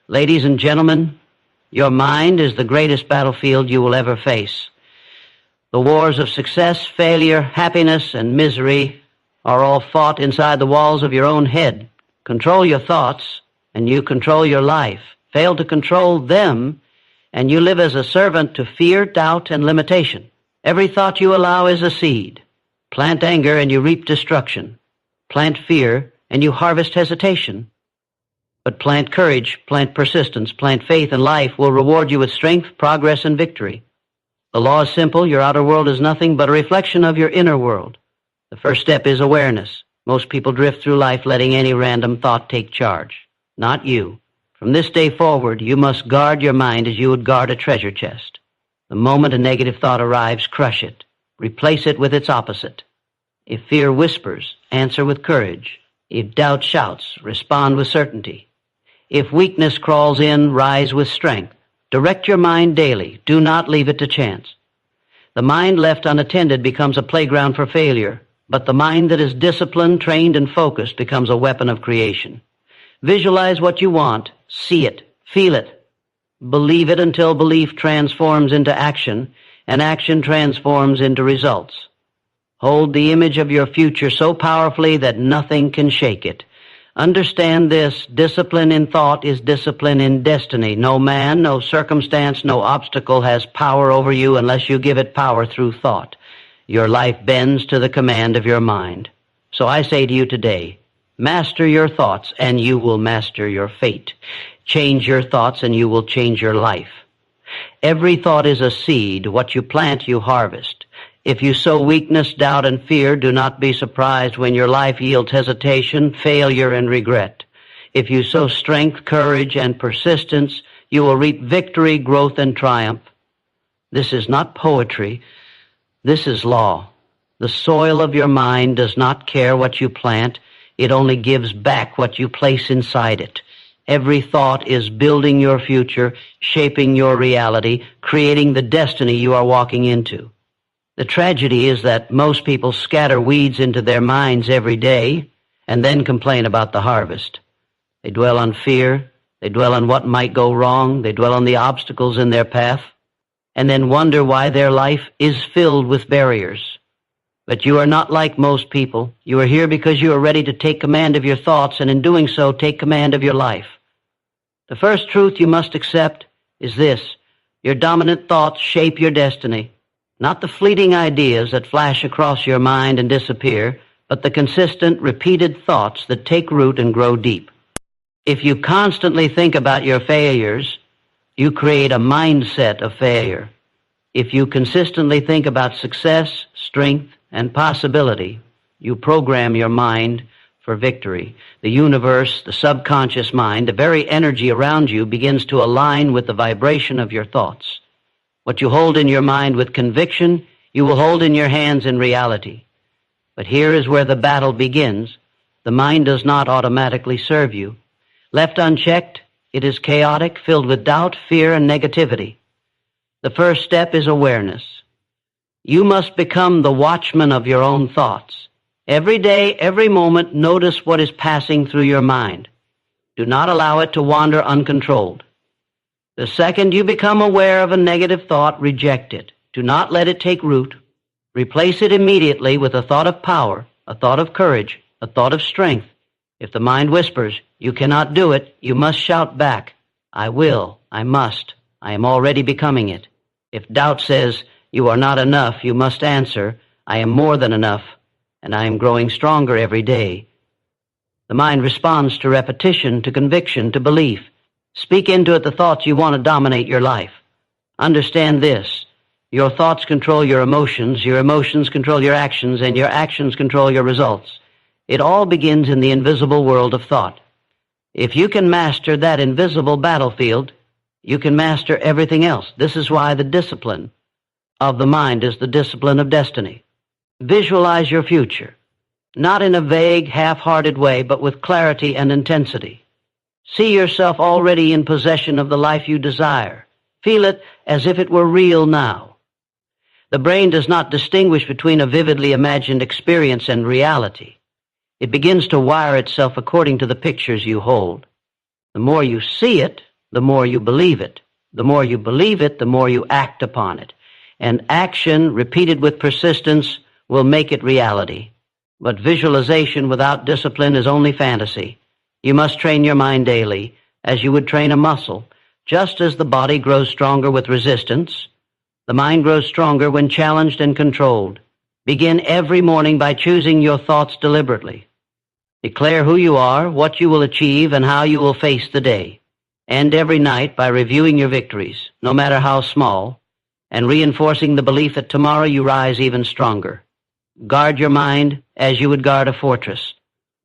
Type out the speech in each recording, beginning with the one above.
Ladies and gentlemen, your mind is the greatest battlefield you will ever face. The wars of success, failure, happiness, and misery are all fought inside the walls of your own head. Control your thoughts, and you control your life. Fail to control them, and you live as a servant to fear, doubt, and limitation. Every thought you allow is a seed. Plant anger, and you reap destruction. Plant fear, and you harvest hesitation. But plant courage, plant persistence, plant faith, and life will reward you with strength, progress, and victory. The law is simple. Your outer world is nothing but a reflection of your inner world. The first step is awareness. Most people drift through life letting any random thought take charge. Not you. From this day forward, you must guard your mind as you would guard a treasure chest. The moment a negative thought arrives, crush it. Replace it with its opposite. If fear whispers, answer with courage. If doubt shouts, respond with certainty. If weakness crawls in, rise with strength. Direct your mind daily. Do not leave it to chance. The mind left unattended becomes a playground for failure, but the mind that is disciplined, trained, and focused becomes a weapon of creation. Visualize what you want. See it. Feel it. Believe it until belief transforms into action, and action transforms into results. Hold the image of your future so powerfully that nothing can shake it. Understand this, discipline in thought is discipline in destiny. No man, no circumstance, no obstacle has power over you unless you give it power through thought. Your life bends to the command of your mind. So I say to you today, master your thoughts and you will master your fate. Change your thoughts and you will change your life. Every thought is a seed. What you plant, you harvest. If you sow weakness, doubt, and fear, do not be surprised when your life yields hesitation, failure, and regret. If you sow strength, courage, and persistence, you will reap victory, growth, and triumph. This is not poetry. This is law. The soil of your mind does not care what you plant. It only gives back what you place inside it. Every thought is building your future, shaping your reality, creating the destiny you are walking into. The tragedy is that most people scatter weeds into their minds every day and then complain about the harvest. They dwell on fear, they dwell on what might go wrong, they dwell on the obstacles in their path, and then wonder why their life is filled with barriers. But you are not like most people. You are here because you are ready to take command of your thoughts, and in doing so, take command of your life. The first truth you must accept is this: your dominant thoughts shape your destiny. Not the fleeting ideas that flash across your mind and disappear, but the consistent, repeated thoughts that take root and grow deep. If you constantly think about your failures, you create a mindset of failure. If you consistently think about success, strength, and possibility, you program your mind for victory. The universe, the subconscious mind, the very energy around you begins to align with the vibration of your thoughts. What you hold in your mind with conviction, you will hold in your hands in reality. But here is where the battle begins. The mind does not automatically serve you. Left unchecked, it is chaotic, filled with doubt, fear, and negativity. The first step is awareness. You must become the watchman of your own thoughts. Every day, every moment, notice what is passing through your mind. Do not allow it to wander uncontrolled. The second you become aware of a negative thought, reject it. Do not let it take root. Replace it immediately with a thought of power, a thought of courage, a thought of strength. If the mind whispers, you cannot do it, you must shout back, I will, I must, I am already becoming it. If doubt says, you are not enough, you must answer, I am more than enough, and I am growing stronger every day. The mind responds to repetition, to conviction, to belief. Speak into it the thoughts you want to dominate your life. Understand this: your thoughts control your emotions control your actions, and your actions control your results. It all begins in the invisible world of thought. If you can master that invisible battlefield, you can master everything else. This is why the discipline of the mind is the discipline of destiny. Visualize your future, not in a vague, half-hearted way, but with clarity and intensity. See yourself already in possession of the life you desire. Feel it as if it were real now. The brain does not distinguish between a vividly imagined experience and reality. It begins to wire itself according to the pictures you hold. The more you see it, the more you believe it. The more you believe it, the more you act upon it. And action, repeated with persistence, will make it reality. But visualization without discipline is only fantasy. You must train your mind daily, as you would train a muscle. Just as the body grows stronger with resistance, the mind grows stronger when challenged and controlled. Begin every morning by choosing your thoughts deliberately. Declare who you are, what you will achieve, and how you will face the day. End every night by reviewing your victories, no matter how small, and reinforcing the belief that tomorrow you rise even stronger. Guard your mind as you would guard a fortress.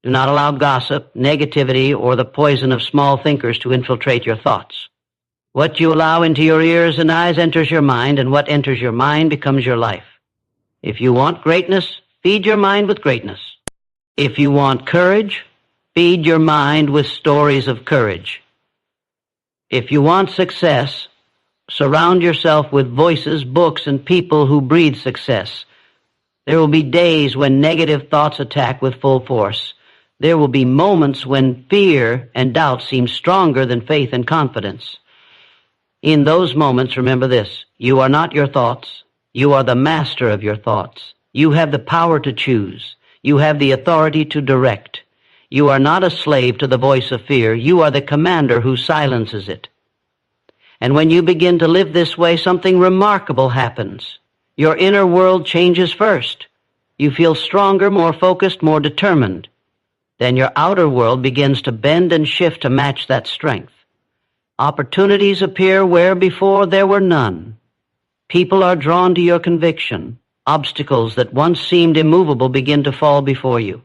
Do not allow gossip, negativity, or the poison of small thinkers to infiltrate your thoughts. What you allow into your ears and eyes enters your mind, and what enters your mind becomes your life. If you want greatness, feed your mind with greatness. If you want courage, feed your mind with stories of courage. If you want success, surround yourself with voices, books, and people who breathe success. There will be days when negative thoughts attack with full force. There will be moments when fear and doubt seem stronger than faith and confidence. In those moments, remember this: you are not your thoughts. You are the master of your thoughts. You have the power to choose. You have the authority to direct. You are not a slave to the voice of fear. You are the commander who silences it. And when you begin to live this way, something remarkable happens. Your inner world changes first. You feel stronger, more focused, more determined. Then your outer world begins to bend and shift to match that strength. Opportunities appear where before there were none. People are drawn to your conviction. Obstacles that once seemed immovable begin to fall before you.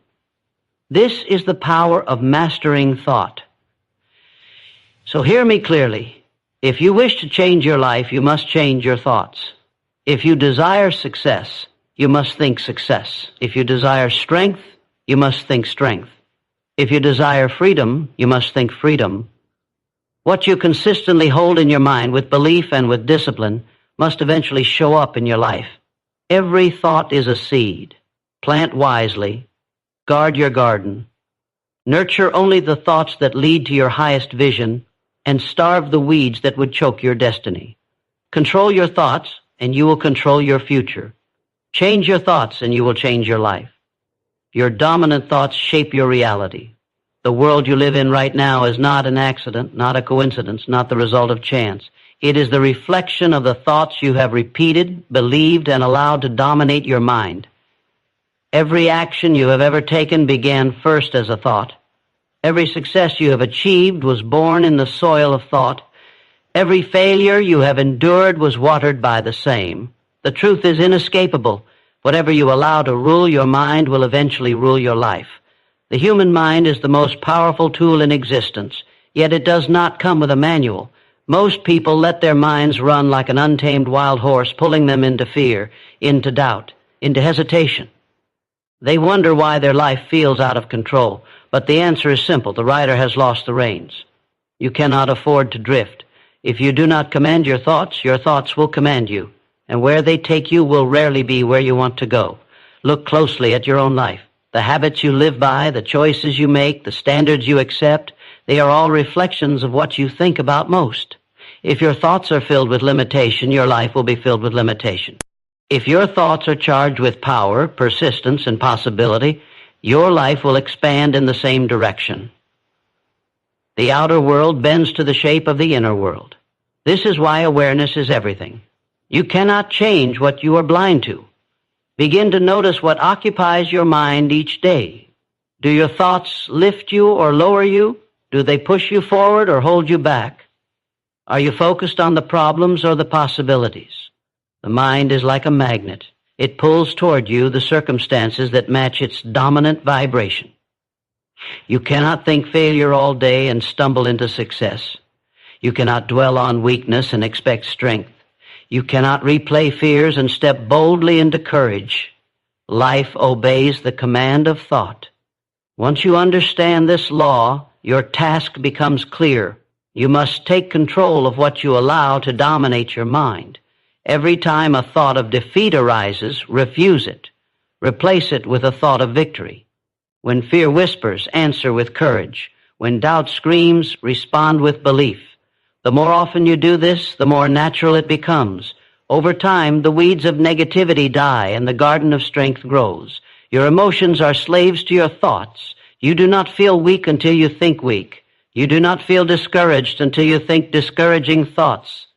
This is the power of mastering thought. So hear me clearly. If you wish to change your life, you must change your thoughts. If you desire success, you must think success. If you desire strength, you must think strength. If you desire freedom, you must think freedom. What you consistently hold in your mind with belief and with discipline must eventually show up in your life. Every thought is a seed. Plant wisely. Guard your garden. Nurture only the thoughts that lead to your highest vision, and starve the weeds that would choke your destiny. Control your thoughts, and you will control your future. Change your thoughts, and you will change your life. Your dominant thoughts shape your reality. The world you live in right now is not an accident, not a coincidence, not the result of chance. It is the reflection of the thoughts you have repeated, believed, and allowed to dominate your mind. Every action you have ever taken began first as a thought. Every success you have achieved was born in the soil of thought. Every failure you have endured was watered by the same. The truth is inescapable. Whatever you allow to rule your mind will eventually rule your life. The human mind is the most powerful tool in existence, yet it does not come with a manual. Most people let their minds run like an untamed wild horse, pulling them into fear, into doubt, into hesitation. They wonder why their life feels out of control, but the answer is simple. The rider has lost the reins. You cannot afford to drift. If you do not command your thoughts will command you, and where they take you will rarely be where you want to go. Look closely at your own life. The habits you live by, the choices you make, the standards you accept, they are all reflections of what you think about most. If your thoughts are filled with limitation, your life will be filled with limitation. If your thoughts are charged with power, persistence, and possibility, your life will expand in the same direction. The outer world bends to the shape of the inner world. This is why awareness is everything. You cannot change what you are blind to. Begin to notice what occupies your mind each day. Do your thoughts lift you or lower you? Do they push you forward or hold you back? Are you focused on the problems or the possibilities? The mind is like a magnet. It pulls toward you the circumstances that match its dominant vibration. You cannot think failure all day and stumble into success. You cannot dwell on weakness and expect strength. You cannot replay fears and step boldly into courage. Life obeys the command of thought. Once you understand this law, your task becomes clear. You must take control of what you allow to dominate your mind. Every time a thought of defeat arises, refuse it. Replace it with a thought of victory. When fear whispers, answer with courage. When doubt screams, respond with belief. The more often you do this, the more natural it becomes. Over time, the weeds of negativity die and the garden of strength grows. Your emotions are slaves to your thoughts. You do not feel weak until you think weak. You do not feel discouraged until you think discouraging thoughts.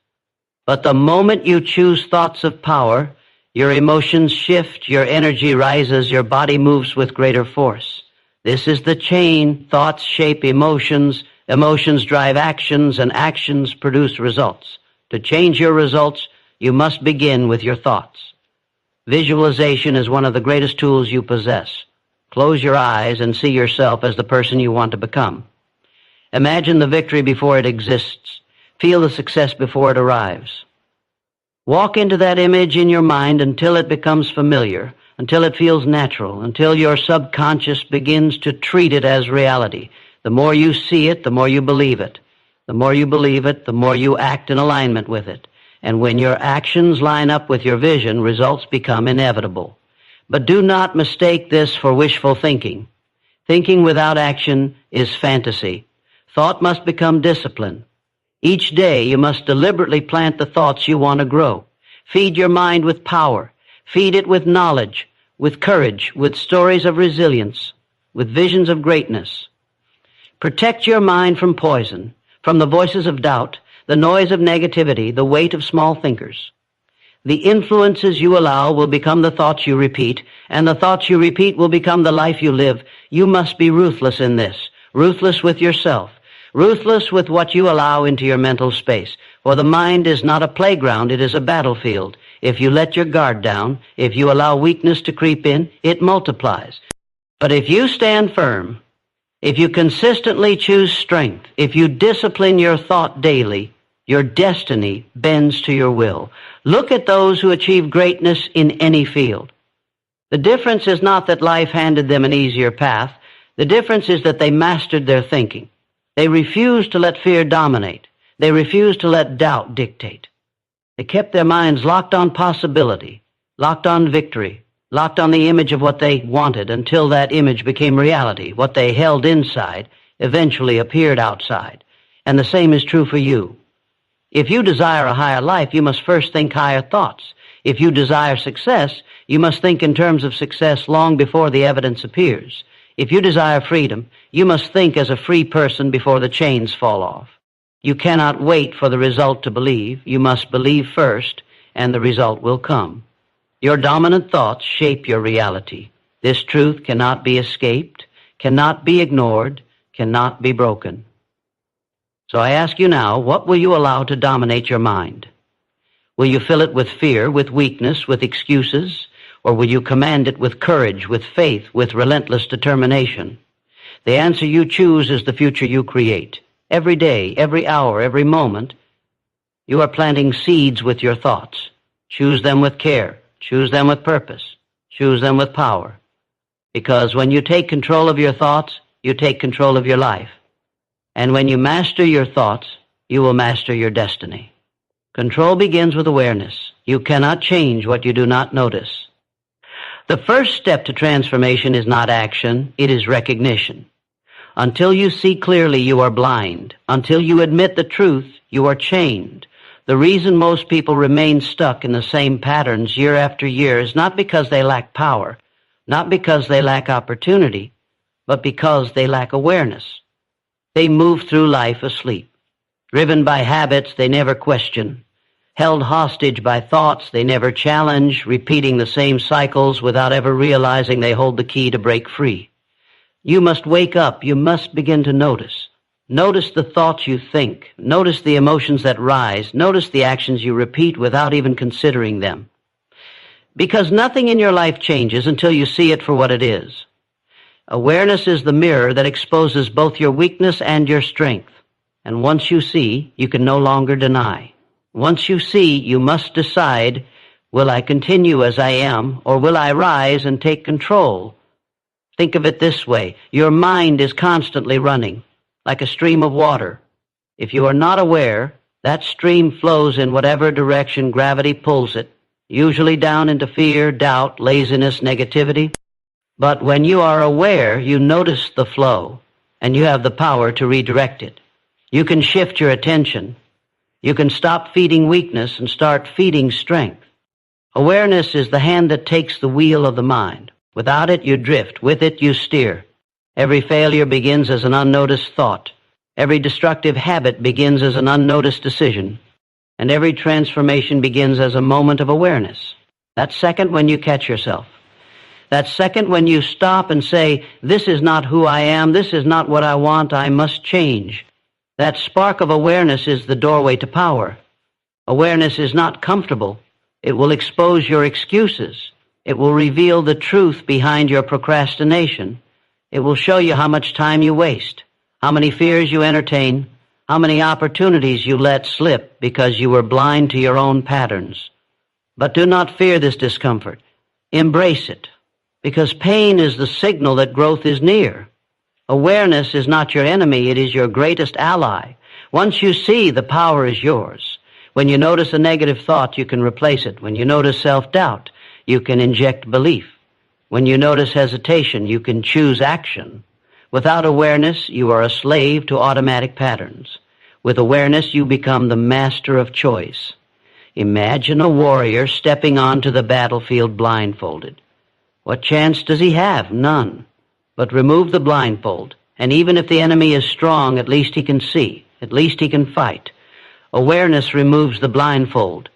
But the moment you choose thoughts of power, your emotions shift, your energy rises, your body moves with greater force. This is the chain. Thoughts shape emotions, emotions drive actions, and actions produce results. To change your results, you must begin with your thoughts. Visualization is one of the greatest tools you possess. Close your eyes and see yourself as the person you want to become. Imagine the victory before it exists. Feel the success before it arrives. Walk into that image in your mind until it becomes familiar, until it feels natural, until your subconscious begins to treat it as reality. The more you see it, the more you believe it. The more you believe it, the more you act in alignment with it. And when your actions line up with your vision, results become inevitable. But do not mistake this for wishful thinking. Thinking without action is fantasy. Thought must become discipline. Each day you must deliberately plant the thoughts you want to grow. Feed your mind with power. Feed it with knowledge, with courage, with stories of resilience, with visions of greatness. Protect your mind from poison, from the voices of doubt, the noise of negativity, the weight of small thinkers. The influences you allow will become the thoughts you repeat, and the thoughts you repeat will become the life you live. You must be ruthless in this, ruthless with yourself, ruthless with what you allow into your mental space. For the mind is not a playground, it is a battlefield. If you let your guard down, if you allow weakness to creep in, it multiplies. But if you stand firm, if you consistently choose strength, if you discipline your thought daily, your destiny bends to your will. Look at those who achieve greatness in any field. The difference is not that life handed them an easier path. The difference is that they mastered their thinking. They refused to let fear dominate. They refused to let doubt dictate. They kept their minds locked on possibility, locked on victory, locked on the image of what they wanted until that image became reality. What they held inside eventually appeared outside. And the same is true for you. If you desire a higher life, you must first think higher thoughts. If you desire success, you must think in terms of success long before the evidence appears. If you desire freedom, you must think as a free person before the chains fall off. You cannot wait for the result to believe. You must believe first, and the result will come. Your dominant thoughts shape your reality. This truth cannot be escaped, cannot be ignored, cannot be broken. So I ask you now, what will you allow to dominate your mind? Will you fill it with fear, with weakness, with excuses? Or will you command it with courage, with faith, with relentless determination? The answer you choose is the future you create. Every day, every hour, every moment, you are planting seeds with your thoughts. Choose them with care. Choose them with purpose. Choose them with power. Because when you take control of your thoughts, you take control of your life. And when you master your thoughts, you will master your destiny. Control begins with awareness. You cannot change what you do not notice. The first step to transformation is not action, it is recognition. Until you see clearly, you are blind. Until you admit the truth, you are chained. The reason most people remain stuck in the same patterns year after year is not because they lack power, not because they lack opportunity, but because they lack awareness. They move through life asleep, driven by habits they never question, held hostage by thoughts they never challenge, repeating the same cycles without ever realizing they hold the key to break free. You must wake up. You must begin to notice. Notice the thoughts you think. Notice the emotions that rise. Notice the actions you repeat without even considering them. Because nothing in your life changes until you see it for what it is. Awareness is the mirror that exposes both your weakness and your strength. And once you see, you can no longer deny. Once you see, you must decide, will I continue as I am, or will I rise and take control? Think of it this way. Your mind is constantly running, like a stream of water. If you are not aware, that stream flows in whatever direction gravity pulls it, usually down into fear, doubt, laziness, negativity. But when you are aware, you notice the flow, and you have the power to redirect it. You can shift your attention. You can stop feeding weakness and start feeding strength. Awareness is the hand that takes the wheel of the mind. Without it, you drift. With it, you steer. Every failure begins as an unnoticed thought. Every destructive habit begins as an unnoticed decision. And every transformation begins as a moment of awareness. That second when you catch yourself. That second when you stop and say, this is not who I am, this is not what I want, I must change. That spark of awareness is the doorway to power. Awareness is not comfortable. It will expose your excuses. It will reveal the truth behind your procrastination. It will show you how much time you waste, how many fears you entertain, how many opportunities you let slip because you were blind to your own patterns. But do not fear this discomfort. Embrace it, because pain is the signal that growth is near. Awareness is not your enemy, it is your greatest ally. Once you see, the power is yours. When you notice a negative thought, you can replace it. When you notice self-doubt, you can inject belief. When you notice hesitation, you can choose action. Without awareness, you are a slave to automatic patterns. With awareness, you become the master of choice. Imagine a warrior stepping onto the battlefield blindfolded. What chance does he have? None. But remove the blindfold, and even if the enemy is strong, at least he can see. At least he can fight. Awareness removes the blindfold.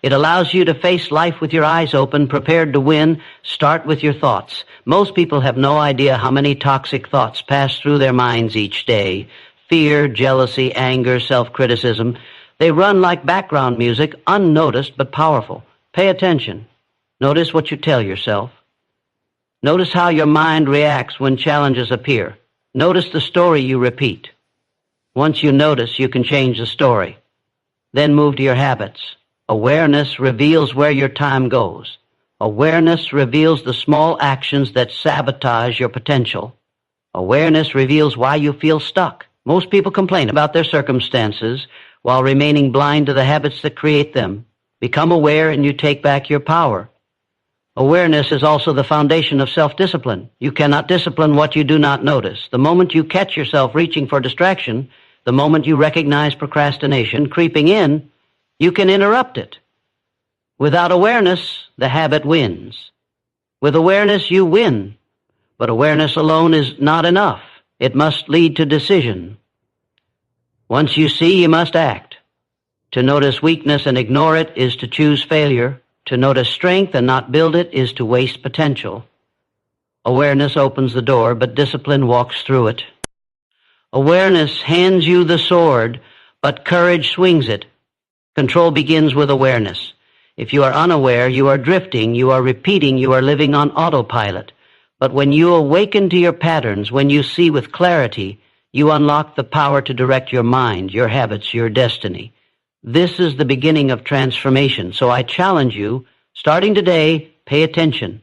It allows you to face life with your eyes open, prepared to win. Start with your thoughts. Most people have no idea how many toxic thoughts pass through their minds each day. Fear, jealousy, anger, self-criticism. They run like background music, unnoticed but powerful. Pay attention. Notice what you tell yourself. Notice how your mind reacts when challenges appear. Notice the story you repeat. Once you notice, you can change the story. Then move to your habits. Awareness reveals where your time goes. Awareness reveals the small actions that sabotage your potential. Awareness reveals why you feel stuck. Most people complain about their circumstances while remaining blind to the habits that create them. Become aware and you take back your power. Awareness is also the foundation of self-discipline. You cannot discipline what you do not notice. The moment you catch yourself reaching for distraction, the moment you recognize procrastination creeping in, you can interrupt it. Without awareness, the habit wins. With awareness, you win. But awareness alone is not enough. It must lead to decision. Once you see, you must act. To notice weakness and ignore it is to choose failure. To notice strength and not build it is to waste potential. Awareness opens the door, but discipline walks through it. Awareness hands you the sword, but courage swings it. Control begins with awareness. If you are unaware, you are drifting, you are repeating, you are living on autopilot. But when you awaken to your patterns, when you see with clarity, you unlock the power to direct your mind, your habits, your destiny. This is the beginning of transformation. So I challenge you, starting today, pay attention.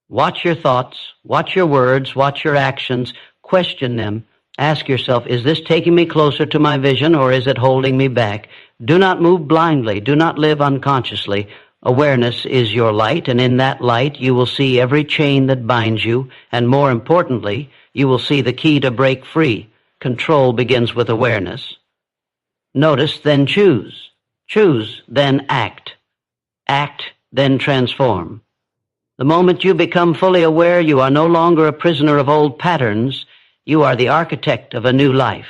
Watch your thoughts, watch your words, watch your actions, question them. Ask yourself, is this taking me closer to my vision or is it holding me back? Do not move blindly. Do not live unconsciously. Awareness is your light, and in that light you will see every chain that binds you, and more importantly, you will see the key to break free. Control begins with awareness. Notice, then choose. Choose, then act. Act, then transform. The moment you become fully aware, you are no longer a prisoner of old patterns. You are the architect of a new life.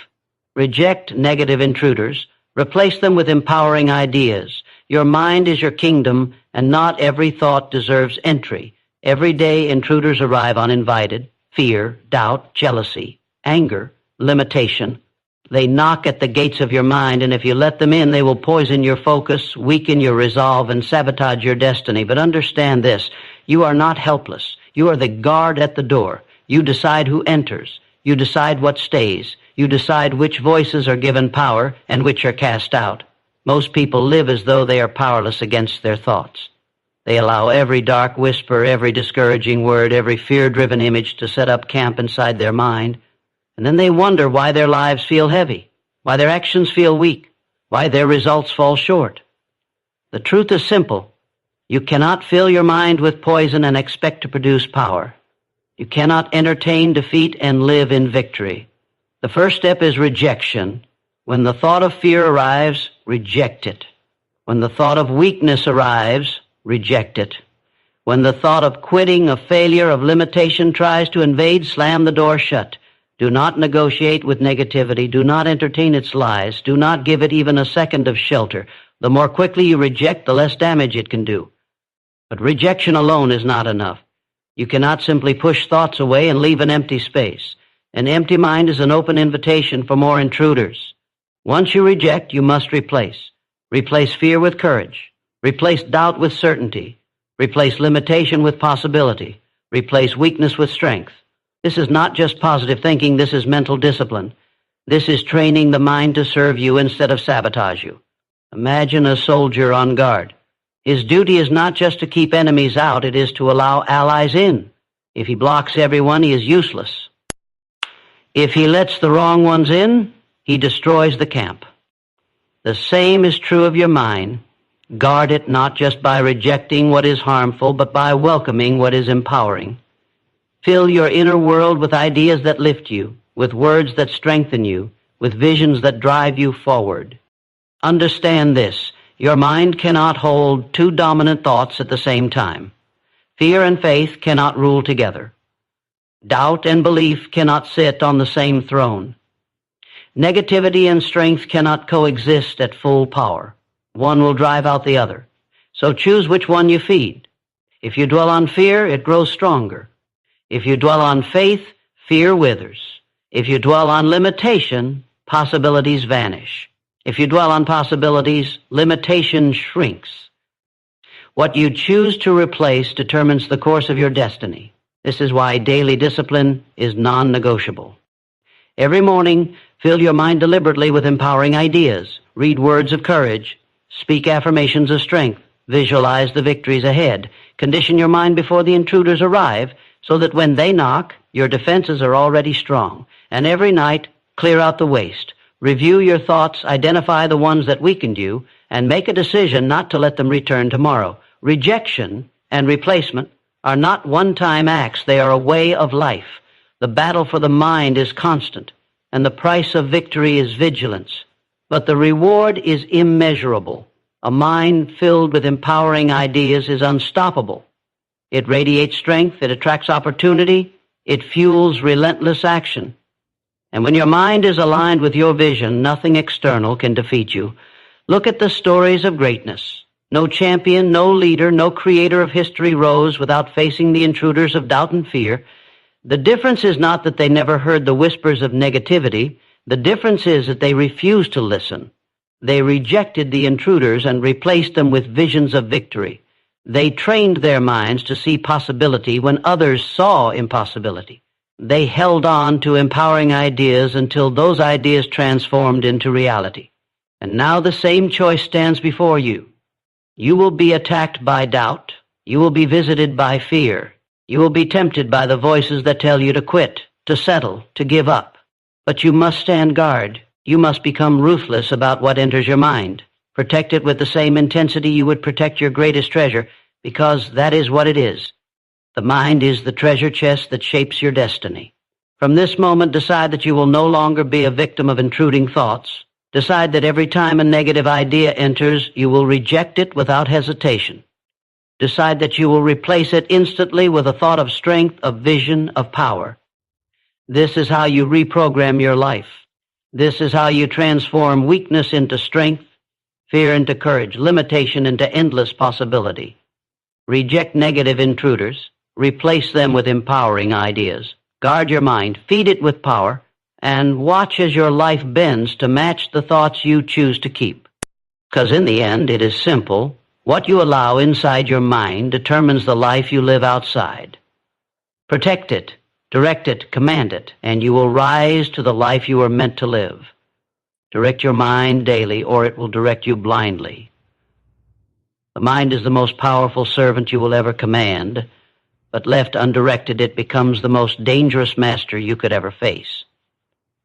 Reject negative intruders. Replace them with empowering ideas. Your mind is your kingdom, and not every thought deserves entry. Every day intruders arrive uninvited. Fear, doubt, jealousy, anger, limitation. They knock at the gates of your mind, and if you let them in, they will poison your focus, weaken your resolve, and sabotage your destiny. But understand this, you are not helpless. You are the guard at the door. You decide who enters. You decide what stays. You decide which voices are given power and which are cast out. Most people live as though they are powerless against their thoughts. They allow every dark whisper, every discouraging word, every fear-driven image to set up camp inside their mind. And then they wonder why their lives feel heavy, why their actions feel weak, why their results fall short. The truth is simple. You cannot fill your mind with poison and expect to produce power. You cannot entertain defeat and live in victory. The first step is rejection. When the thought of fear arrives, reject it. When the thought of weakness arrives, reject it. When the thought of quitting, of failure, of limitation tries to invade, slam the door shut. Do not negotiate with negativity. Do not entertain its lies. Do not give it even a second of shelter. The more quickly you reject, the less damage it can do. But rejection alone is not enough. You cannot simply push thoughts away and leave an empty space. An empty mind is an open invitation for more intruders. Once you reject, you must replace. Replace fear with courage. Replace doubt with certainty. Replace limitation with possibility. Replace weakness with strength. This is not just positive thinking, this is mental discipline. This is training the mind to serve you instead of sabotage you. Imagine a soldier on guard. His duty is not just to keep enemies out, it is to allow allies in. If he blocks everyone, he is useless. If he lets the wrong ones in, he destroys the camp. The same is true of your mind. Guard it not just by rejecting what is harmful, but by welcoming what is empowering. Fill your inner world with ideas that lift you, with words that strengthen you, with visions that drive you forward. Understand this. Your mind cannot hold two dominant thoughts at the same time. Fear and faith cannot rule together. Doubt and belief cannot sit on the same throne. Negativity and strength cannot coexist at full power. One will drive out the other. So choose which one you feed. If you dwell on fear, it grows stronger. If you dwell on faith, fear withers. If you dwell on limitation, possibilities vanish. If you dwell on possibilities, limitation shrinks. What you choose to replace determines the course of your destiny. This is why daily discipline is non-negotiable. Every morning, fill your mind deliberately with empowering ideas. Read words of courage. Speak affirmations of strength. Visualize the victories ahead. Condition your mind before the intruders arrive so that when they knock, your defenses are already strong. And every night, clear out the waste. Review your thoughts, identify the ones that weakened you, and make a decision not to let them return tomorrow. Rejection and replacement are not one-time acts. They are a way of life. The battle for the mind is constant, and the price of victory is vigilance. But the reward is immeasurable. A mind filled with empowering ideas is unstoppable. It radiates strength, it attracts opportunity, it fuels relentless action. And when your mind is aligned with your vision, nothing external can defeat you. Look at the stories of greatness. No champion, no leader, no creator of history rose without facing the intruders of doubt and fear. The difference is not that they never heard the whispers of negativity. The difference is that they refused to listen. They rejected the intruders and replaced them with visions of victory. They trained their minds to see possibility when others saw impossibility. They held on to empowering ideas until those ideas transformed into reality. And now the same choice stands before you. You will be attacked by doubt. You will be visited by fear. You will be tempted by the voices that tell you to quit, to settle, to give up. But you must stand guard. You must become ruthless about what enters your mind. Protect it with the same intensity you would protect your greatest treasure, because that is what it is. The mind is the treasure chest that shapes your destiny. From this moment, decide that you will no longer be a victim of intruding thoughts. Decide that every time a negative idea enters, you will reject it without hesitation. Decide that you will replace it instantly with a thought of strength, of vision, of power. This is how you reprogram your life. This is how you transform weakness into strength, fear into courage, limitation into endless possibility. Reject negative intruders. Replace them with empowering ideas. Guard your mind, feed it with power, and watch as your life bends to match the thoughts you choose to keep. Because in the end, it is simple. What you allow inside your mind determines the life you live outside. Protect it, direct it, command it, and you will rise to the life you are meant to live. Direct your mind daily, or it will direct you blindly. The mind is the most powerful servant you will ever command, but left undirected, it becomes the most dangerous master you could ever face.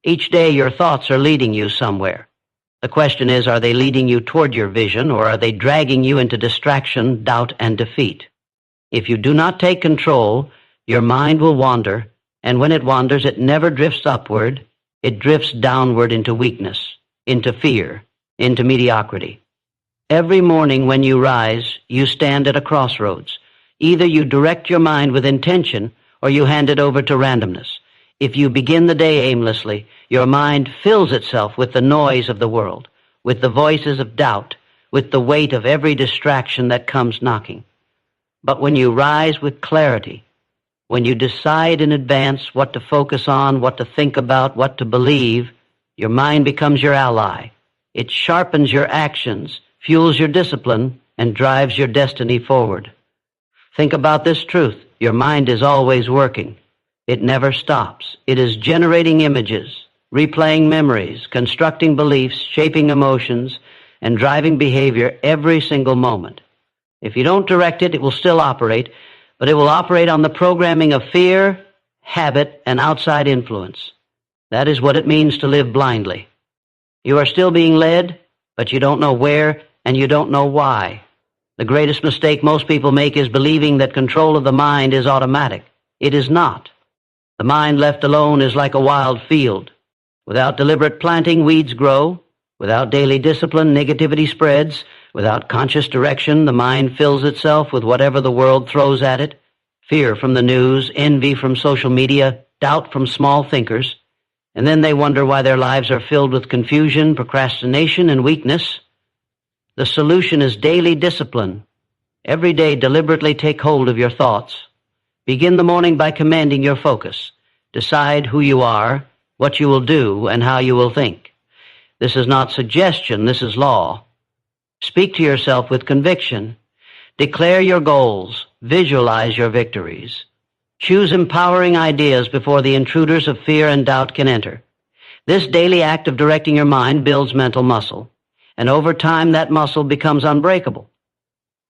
Each day your thoughts are leading you somewhere. The question is, are they leading you toward your vision, or are they dragging you into distraction, doubt, and defeat? If you do not take control, your mind will wander, and when it wanders, it never drifts upward. It drifts downward into weakness. into fear, into mediocrity. Every morning when you rise, you stand at a crossroads. Either you direct your mind with intention or you hand it over to randomness. If you begin the day aimlessly, your mind fills itself with the noise of the world, with the voices of doubt, with the weight of every distraction that comes knocking. But when you rise with clarity, when you decide in advance what to focus on, what to think about, what to believe, your mind becomes your ally. It sharpens your actions, fuels your discipline, and drives your destiny forward. Think about this truth. Your mind is always working. It never stops. It is generating images, replaying memories, constructing beliefs, shaping emotions, and driving behavior every single moment. If you don't direct it, it will still operate, but it will operate on the programming of fear, habit, and outside influence. That is what it means to live blindly. You are still being led, but you don't know where, and you don't know why. The greatest mistake most people make is believing that control of the mind is automatic. It is not. The mind left alone is like a wild field. Without deliberate planting, weeds grow. Without daily discipline, negativity spreads. Without conscious direction, the mind fills itself with whatever the world throws at it. Fear from the news, envy from social media, doubt from small thinkers. And then they wonder why their lives are filled with confusion, procrastination, and weakness. The solution is daily discipline. Every day, deliberately take hold of your thoughts. Begin the morning by commanding your focus. Decide who you are, what you will do, and how you will think. This is not suggestion, this is law. Speak to yourself with conviction. Declare your goals. Visualize your victories. Choose empowering ideas before the intruders of fear and doubt can enter. This daily act of directing your mind builds mental muscle, and over time that muscle becomes unbreakable.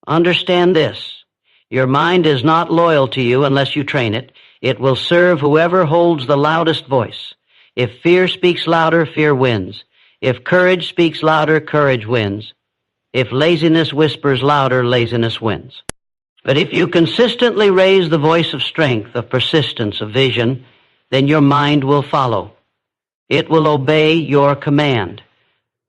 Understand this. Your mind is not loyal to you unless you train it. It will serve whoever holds the loudest voice. If fear speaks louder, fear wins. If courage speaks louder, courage wins. If laziness whispers louder, laziness wins. But if you consistently raise the voice of strength, of persistence, of vision, then your mind will follow. It will obey your command.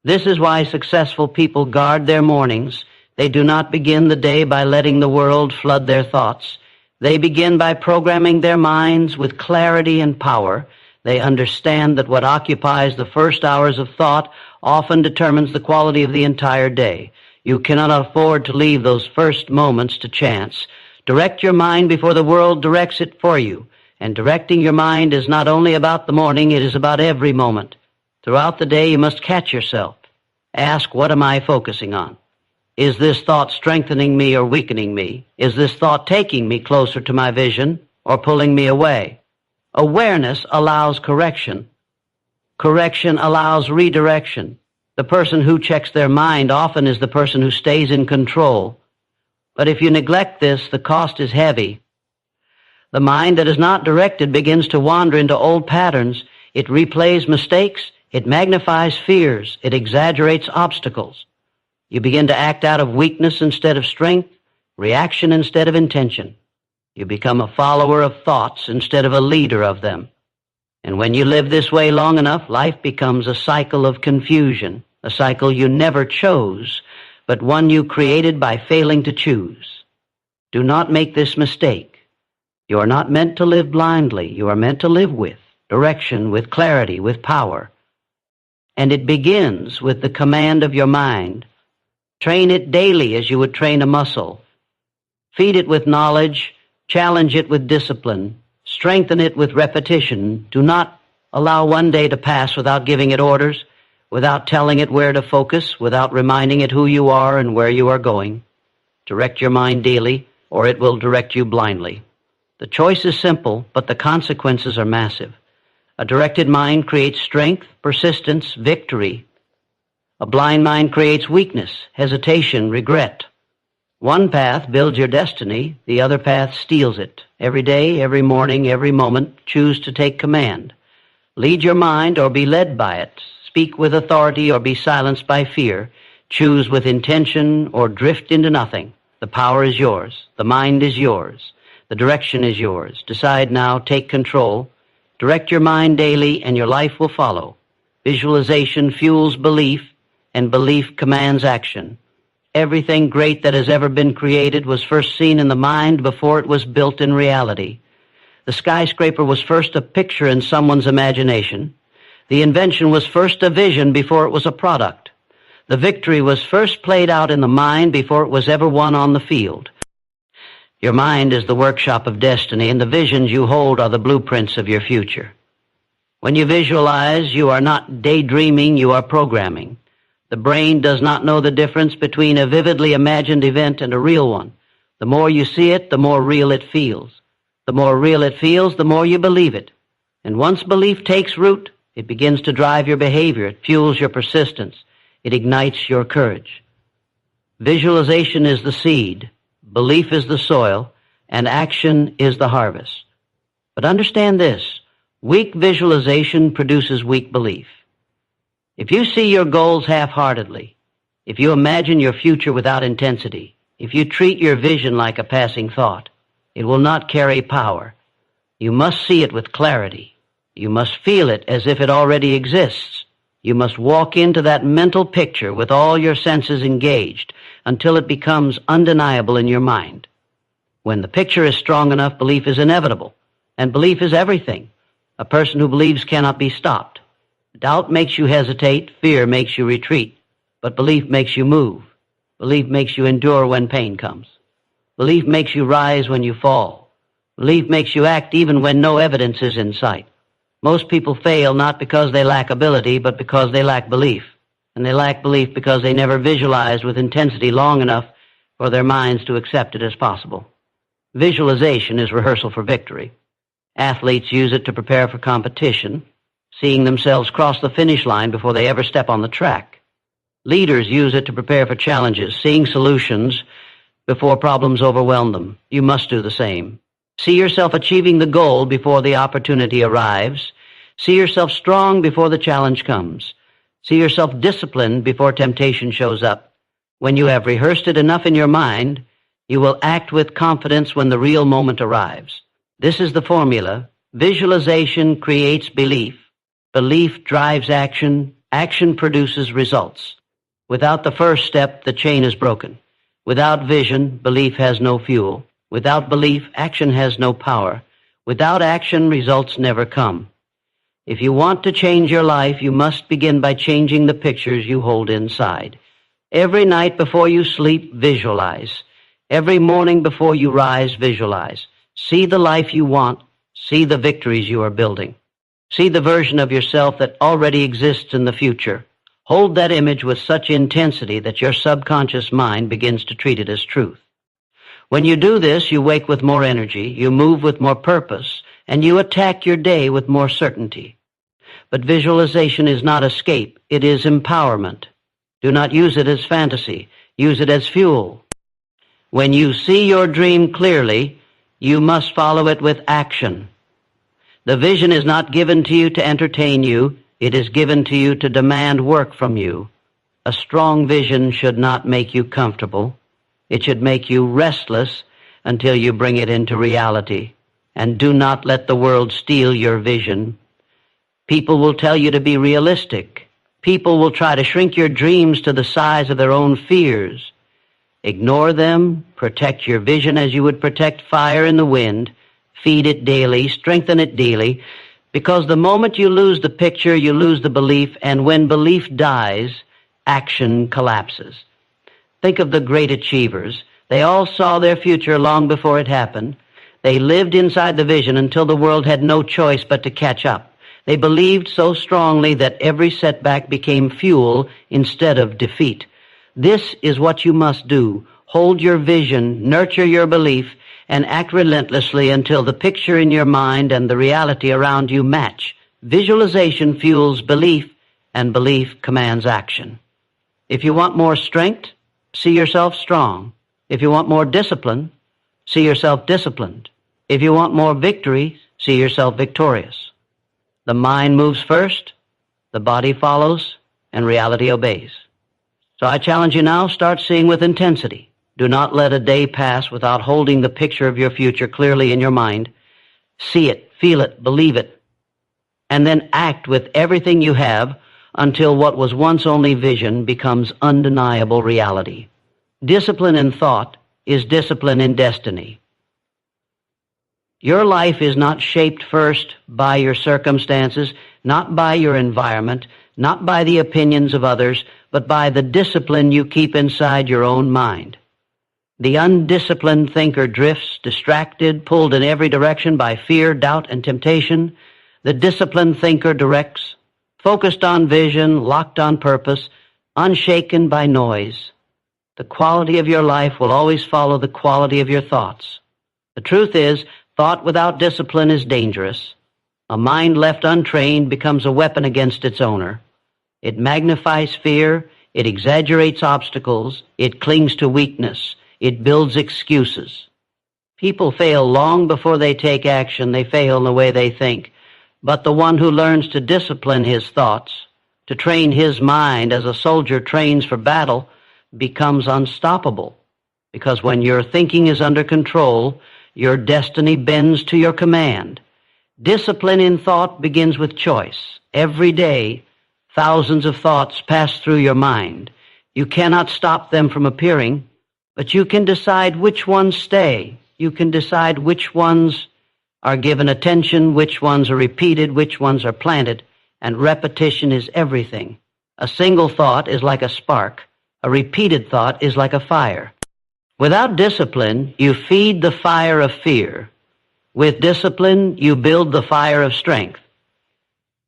This is why successful people guard their mornings. They do not begin the day by letting the world flood their thoughts. They begin by programming their minds with clarity and power. They understand that what occupies the first hours of thought often determines the quality of the entire day. You cannot afford to leave those first moments to chance. Direct your mind before the world directs it for you. And directing your mind is not only about the morning, it is about every moment. Throughout the day, you must catch yourself. Ask, what am I focusing on? Is this thought strengthening me or weakening me? Is this thought taking me closer to my vision or pulling me away? Awareness allows correction. Correction allows redirection. The person who checks their mind often is the person who stays in control. But if you neglect this, the cost is heavy. The mind that is not directed begins to wander into old patterns. It replays mistakes. It magnifies fears. It exaggerates obstacles. You begin to act out of weakness instead of strength, reaction instead of intention. You become a follower of thoughts instead of a leader of them. And when you live this way long enough, life becomes a cycle of confusion, a cycle you never chose, but one you created by failing to choose. Do not make this mistake. You are not meant to live blindly. You are meant to live with direction, with clarity, with power. And it begins with the command of your mind. Train it daily as you would train a muscle. Feed it with knowledge, challenge it with discipline, strengthen it with repetition. Do not allow one day to pass without giving it orders, without telling it where to focus, without reminding it who you are and where you are going. Direct your mind daily, or it will direct you blindly. The choice is simple, but the consequences are massive. A directed mind creates strength, persistence, victory. A blind mind creates weakness, hesitation, regret. One path builds your destiny, the other path steals it. Every day, every morning, every moment, choose to take command. Lead your mind or be led by it. Speak with authority or be silenced by fear. Choose with intention or drift into nothing. The power is yours. The mind is yours. The direction is yours. Decide now, take control. Direct your mind daily and your life will follow. Visualization fuels belief, and belief commands action. Everything great that has ever been created was first seen in the mind before it was built in reality. The skyscraper was first a picture in someone's imagination. The invention was first a vision before it was a product. The victory was first played out in the mind before it was ever won on the field. Your mind is the workshop of destiny, and the visions you hold are the blueprints of your future. When you visualize, you are not daydreaming, you are programming. The brain does not know the difference between a vividly imagined event and a real one. The more you see it, the more real it feels. The more real it feels, the more you believe it. And once belief takes root, it begins to drive your behavior. It fuels your persistence. It ignites your courage. Visualization is the seed, belief is the soil, and action is the harvest. But understand this, weak visualization produces weak belief. If you see your goals half-heartedly, if you imagine your future without intensity, if you treat your vision like a passing thought, it will not carry power. You must see it with clarity. You must feel it as if it already exists. You must walk into that mental picture with all your senses engaged until it becomes undeniable in your mind. When the picture is strong enough, belief is inevitable, and belief is everything. A person who believes cannot be stopped. Doubt makes you hesitate, fear makes you retreat, but belief makes you move. Belief makes you endure when pain comes. Belief makes you rise when you fall. Belief makes you act even when no evidence is in sight. Most people fail not because they lack ability, but because they lack belief. And they lack belief because they never visualized with intensity long enough for their minds to accept it as possible. Visualization is rehearsal for victory. Athletes use it to prepare for competition, seeing themselves cross the finish line before they ever step on the track. Leaders use it to prepare for challenges, seeing solutions before problems overwhelm them. You must do the same. See yourself achieving the goal before the opportunity arrives. See yourself strong before the challenge comes. See yourself disciplined before temptation shows up. When you have rehearsed it enough in your mind, you will act with confidence when the real moment arrives. This is the formula. Visualization creates belief. Belief drives action. Action produces results. Without the first step, the chain is broken. Without vision, belief has no fuel. Without belief, action has no power. Without action, results never come. If you want to change your life, you must begin by changing the pictures you hold inside. Every night before you sleep, visualize. Every morning before you rise, visualize. See the life you want. See the victories you are building. See the version of yourself that already exists in the future. Hold that image with such intensity that your subconscious mind begins to treat it as truth. When you do this, you wake with more energy, you move with more purpose, and you attack your day with more certainty. But visualization is not escape, it is empowerment. Do not use it as fantasy, use it as fuel. When you see your dream clearly, you must follow it with action. The vision is not given to you to entertain you, it is given to you to demand work from you. A strong vision should not make you comfortable. It should make you restless until you bring it into reality. And do not let the world steal your vision. People will tell you to be realistic. People will try to shrink your dreams to the size of their own fears. Ignore them, protect your vision as you would protect fire in the wind, feed it daily, strengthen it daily, because the moment you lose the picture, you lose the belief, and when belief dies, action collapses. Think of the great achievers. They all saw their future long before it happened. They lived inside the vision until the world had no choice but to catch up. They believed so strongly that every setback became fuel instead of defeat. This is what you must do. Hold your vision, nurture your belief, and act relentlessly until the picture in your mind and the reality around you match. Visualization fuels belief, and belief commands action. If you want more strength, see yourself strong. If you want more discipline, see yourself disciplined. If you want more victory, see yourself victorious. The mind moves first, the body follows, and reality obeys. So I challenge you now, start seeing with intensity. Do not let a day pass without holding the picture of your future clearly in your mind. See it, feel it, believe it, and then act with everything you have. until what was once only vision becomes undeniable reality. Discipline in thought is discipline in destiny. Your life is not shaped first by your circumstances, not by your environment, not by the opinions of others, but by the discipline you keep inside your own mind. The undisciplined thinker drifts, distracted, pulled in every direction by fear, doubt, and temptation. The disciplined thinker directs, focused on vision, locked on purpose, unshaken by noise. The quality of your life will always follow the quality of your thoughts. The truth is, thought without discipline is dangerous. A mind left untrained becomes a weapon against its owner. It magnifies fear, it exaggerates obstacles, it clings to weakness, it builds excuses. People fail long before they take action. They fail in the way they think. But the one who learns to discipline his thoughts, to train his mind as a soldier trains for battle, becomes unstoppable. Because when your thinking is under control, your destiny bends to your command. Discipline in thought begins with choice. Every day, thousands of thoughts pass through your mind. You cannot stop them from appearing, but you can decide which ones stay. You can decide which ones are given attention, which ones are repeated, which ones are planted, and repetition is everything. A single thought is like a spark. A repeated thought is like a fire. Without discipline, you feed the fire of fear. With discipline, you build the fire of strength.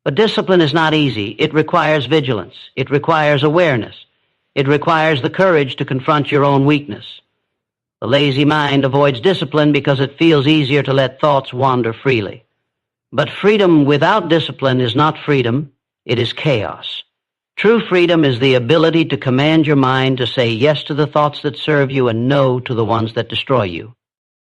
But discipline is not easy. It requires vigilance. It requires awareness. It requires the courage to confront your own weakness. The lazy mind avoids discipline because it feels easier to let thoughts wander freely. But freedom without discipline is not freedom. It is chaos. True freedom is the ability to command your mind to say yes to the thoughts that serve you and no to the ones that destroy you.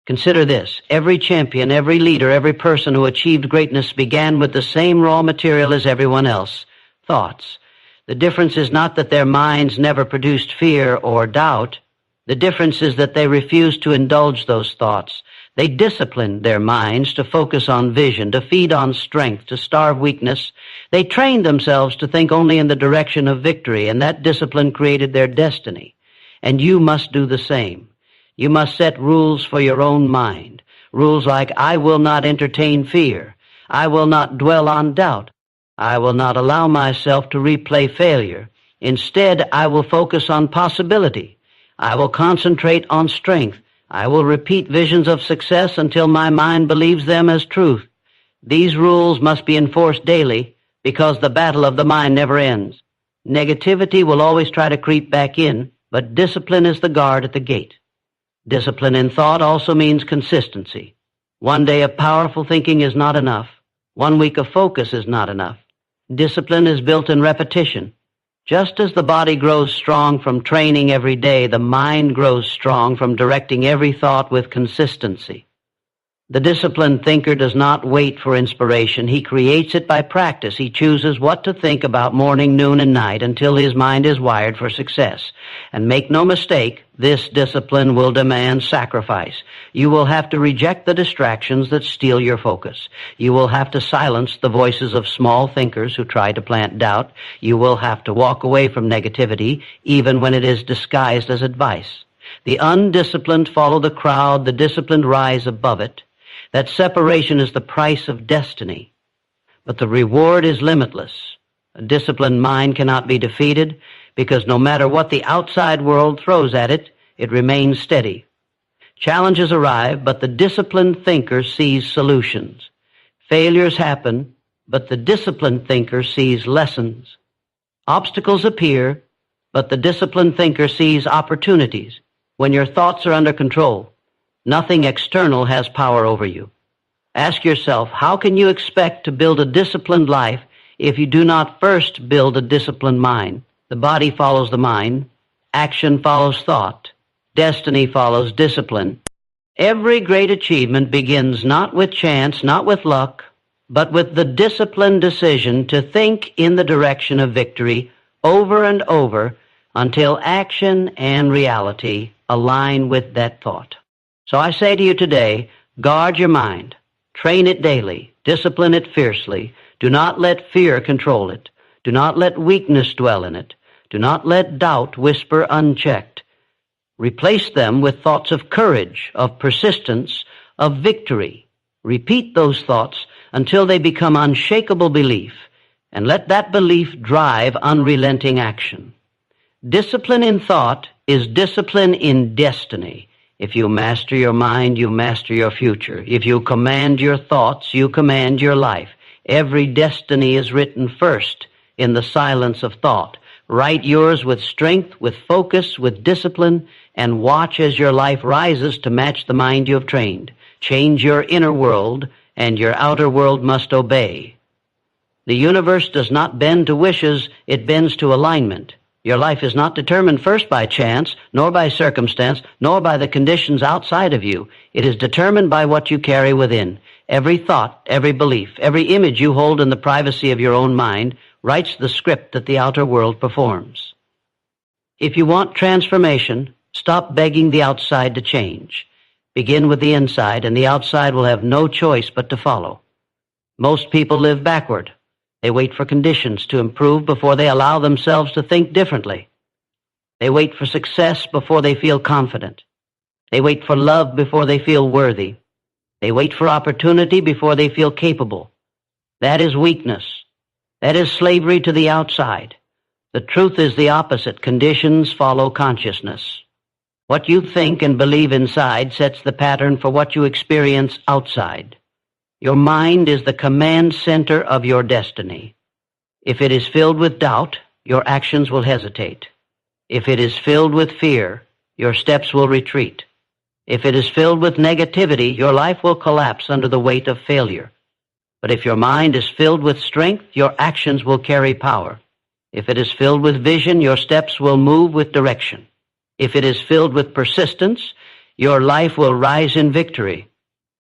Consider this. Every champion, every leader, every person who achieved greatness began with the same raw material as everyone else, thoughts. The difference is not that their minds never produced fear or doubt. The difference is that they refused to indulge those thoughts. They disciplined their minds to focus on vision, to feed on strength, to starve weakness. They trained themselves to think only in the direction of victory, and that discipline created their destiny. And you must do the same. You must set rules for your own mind. Rules like, I will not entertain fear. I will not dwell on doubt. I will not allow myself to replay failure. Instead, I will focus on possibility. I will concentrate on strength. I will repeat visions of success until my mind believes them as truth. These rules must be enforced daily because the battle of the mind never ends. Negativity will always try to creep back in, but discipline is the guard at the gate. Discipline in thought also means consistency. One day of powerful thinking is not enough. 1 week of focus is not enough. Discipline is built in repetition. Just as the body grows strong from training every day, the mind grows strong from directing every thought with consistency. The disciplined thinker does not wait for inspiration. He creates it by practice. He chooses what to think about morning, noon, and night until his mind is wired for success. And make no mistake, this discipline will demand sacrifice. You will have to reject the distractions that steal your focus. You will have to silence the voices of small thinkers who try to plant doubt. You will have to walk away from negativity, even when it is disguised as advice. The undisciplined follow the crowd, the disciplined rise above it. That separation is the price of destiny. But the reward is limitless. A disciplined mind cannot be defeated because no matter what the outside world throws at it, it remains steady. Challenges arrive, but the disciplined thinker sees solutions. Failures happen, but the disciplined thinker sees lessons. Obstacles appear, but the disciplined thinker sees opportunities. When your thoughts are under control, nothing external has power over you. Ask yourself, how can you expect to build a disciplined life if you do not first build a disciplined mind? The body follows the mind. Action follows thought. Destiny follows discipline. Every great achievement begins not with chance, not with luck, but with the disciplined decision to think in the direction of victory over and over until action and reality align with that thought. So I say to you today, guard your mind. Train it daily. Discipline it fiercely. Do not let fear control it. Do not let weakness dwell in it. Do not let doubt whisper unchecked. Replace them with thoughts of courage, of persistence, of victory. Repeat those thoughts until they become unshakable belief, and let that belief drive unrelenting action. Discipline in thought is discipline in destiny. If you master your mind, you master your future. If you command your thoughts, you command your life. Every destiny is written first in the silence of thought. Write yours with strength, with focus, with discipline, and watch as your life rises to match the mind you have trained. Change your inner world, and your outer world must obey. The universe does not bend to wishes, it bends to alignment. Your life is not determined first by chance, nor by circumstance, nor by the conditions outside of you. It is determined by what you carry within. Every thought, every belief, every image you hold in the privacy of your own mind writes the script that the outer world performs. If you want transformation, stop begging the outside to change. Begin with the inside, and the outside will have no choice but to follow. Most people live backward. They wait for conditions to improve before they allow themselves to think differently. They wait for success before they feel confident. They wait for love before they feel worthy. They wait for opportunity before they feel capable. That is weakness. That is slavery to the outside. The truth is the opposite. Conditions follow consciousness. What you think and believe inside sets the pattern for what you experience outside. Your mind is the command center of your destiny. If it is filled with doubt, your actions will hesitate. If it is filled with fear, your steps will retreat. If it is filled with negativity, your life will collapse under the weight of failure. But if your mind is filled with strength, your actions will carry power. If it is filled with vision, your steps will move with direction. If it is filled with persistence, your life will rise in victory.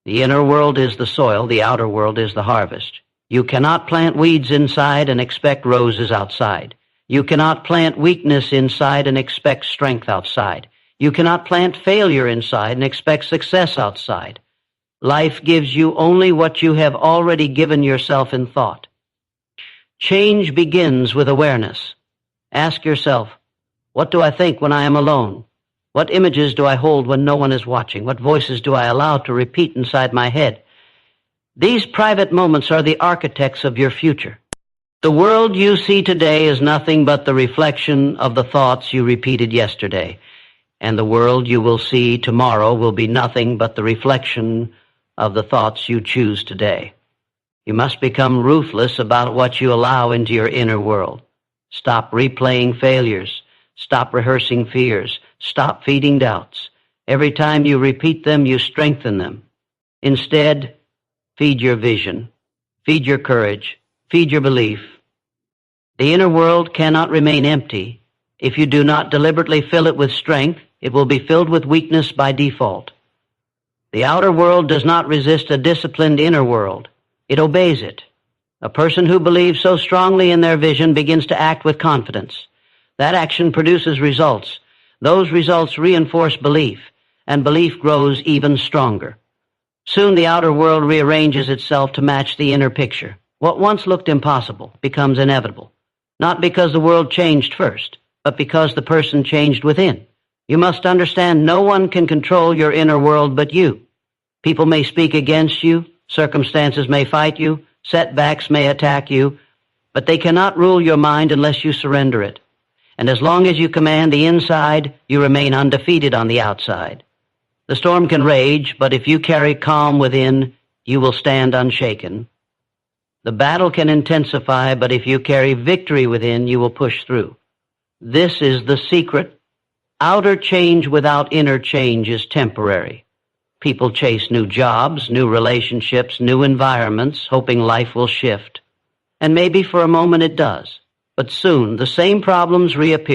The inner world is the soil, the outer world is the harvest. You cannot plant weeds inside and expect roses outside. You cannot plant weakness inside and expect strength outside. You cannot plant failure inside and expect success outside. Life gives you only what you have already given yourself in thought. Change begins with awareness. Ask yourself, what do I think when I am alone? What images do I hold when no one is watching? What voices do I allow to repeat inside my head? These private moments are the architects of your future. The world you see today is nothing but the reflection of the thoughts you repeated yesterday. And the world you will see tomorrow will be nothing but the reflection of the thoughts you choose today. You must become ruthless about what you allow into your inner world. Stop replaying failures. Stop rehearsing fears. Stop feeding doubts. Every time you repeat them, you strengthen them. Instead, feed your vision. Feed your courage. Feed your belief. The inner world cannot remain empty. If you do not deliberately fill it with strength, it will be filled with weakness by default. The outer world does not resist a disciplined inner world. It obeys it. A person who believes so strongly in their vision begins to act with confidence. That action produces results. Those results reinforce belief, and belief grows even stronger. Soon the outer world rearranges itself to match the inner picture. What once looked impossible becomes inevitable, not because the world changed first, but because the person changed within. You must understand no one can control your inner world but you. People may speak against you, circumstances may fight you, setbacks may attack you, but they cannot rule your mind unless you surrender it. And as long as you command the inside, you remain undefeated on the outside. The storm can rage, but if you carry calm within, you will stand unshaken. The battle can intensify, but if you carry victory within, you will push through. This is the secret. Outer change without inner change is temporary. People chase new jobs, new relationships, new environments, hoping life will shift. And maybe for a moment it does. But soon the same problems reappear.